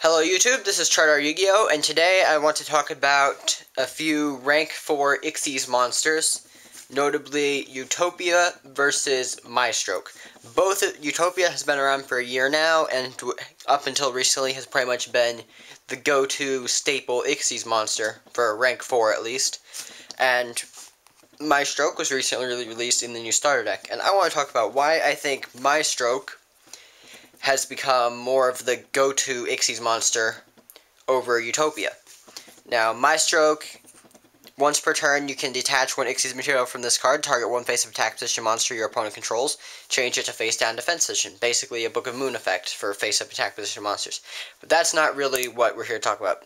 Hello YouTube, this is ChardarYuGiOh, and today I want to talk about a few rank 4 Ixies monsters, notably Utopia versus Maestroke. Utopia has been around for a year now, and up until recently has pretty much been the go-to staple Ixies monster, for rank 4 at least, and Maestroke was recently released in the new starter deck, and I want to talk about why I think Maestroke has become more of the go-to Ixies monster over Utopia. Now, Maestroke, once per turn, you can detach one Ixies material from this card, target one face-up attack position monster your opponent controls, change it to face-down defense position. Basically, a Book of Moon effect for face-up attack position monsters. But that's not really what we're here to talk about.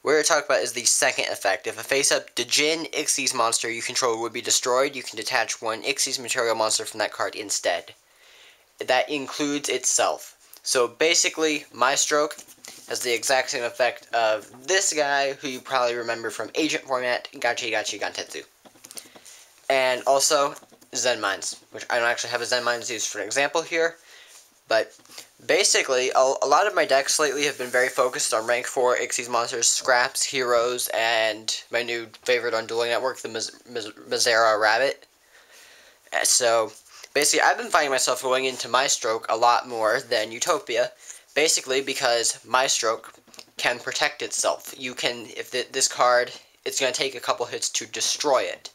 What we're here to talk about is the second effect. If a face-up Djinn Ixies monster you control would be destroyed, you can detach one Ixies material monster from that card instead. That includes itself. So basically, Maestroke has the exact same effect of this guy, who you probably remember from Agent format, Gachi and also Zen Mines, which I don't actually have a Zen Mines used for an example here, but basically, a lot of my decks lately have been very focused on rank 4 Ixies monsters, Scraps, Heroes, and my new favorite on Dueling Network, the Maestroke Rabbit. So basically, I've been finding myself going into Maestroke a lot more than Utopia, basically because Maestroke can protect itself. You can, if this card, it's going to take a couple hits to destroy it.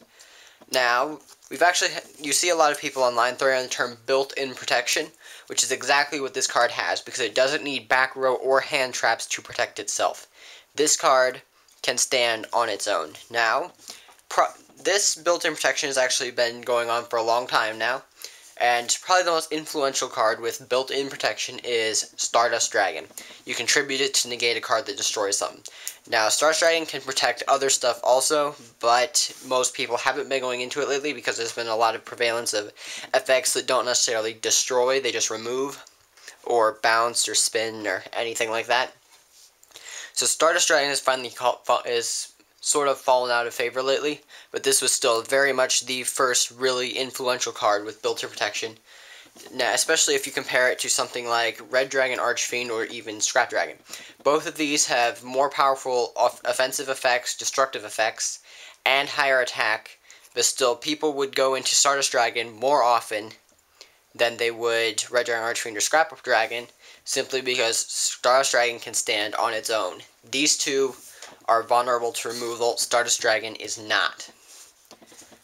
Now, you see a lot of people online throwing around the term built-in protection, which is exactly what this card has, because it doesn't need back row or hand traps to protect itself. This card can stand on its own. Now, this built-in protection has actually been going on for a long time now, and probably the most influential card with built-in protection is Stardust Dragon. You contribute it to negate a card that destroys something. Now, Stardust Dragon can protect other stuff also, but most people haven't been going into it lately because there's been a lot of prevalence of effects that don't necessarily destroy, they just remove, or bounce, or spin, or anything like that. So Stardust Dragon is finally sort of fallen out of favor lately, but this was still very much the first really influential card with built-in protection. Now, especially if you compare it to something like Red Dragon Archfiend or even Scrap Dragon. Both of these have more powerful offensive effects, destructive effects, and higher attack, but still people would go into Stardust Dragon more often than they would Red Dragon Archfiend or Scrap Dragon, simply because Stardust Dragon can stand on its own. These two are vulnerable to removal. Stardust Dragon is not.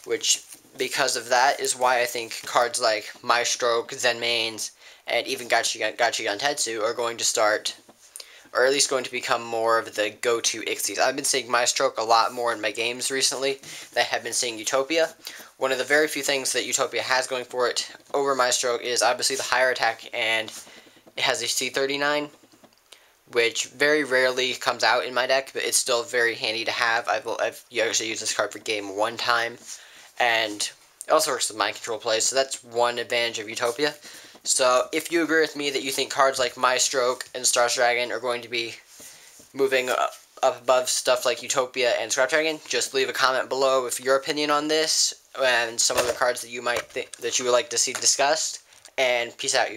Which, because of that, is why I think cards like Maestroke, Zen Mains, and even Gachi are going to start, or at least going to become more of the go-to Ixies. I've been seeing Maestroke a lot more in my games recently than I have been seeing Utopia. One of the very few things that Utopia has going for it over Maestroke is obviously the higher attack, and it has a C39, which very rarely comes out in my deck, but it's still very handy to have. I've actually used this card for game one time, and it also works with mind control plays, so that's one advantage of Utopia. So if you agree with me that you think cards like Maestroke and Stardust Dragon are going to be moving up above stuff like Utopia and Scrap Dragon, just leave a comment below with your opinion on this and some other cards that you might think that you would like to see discussed, and peace out.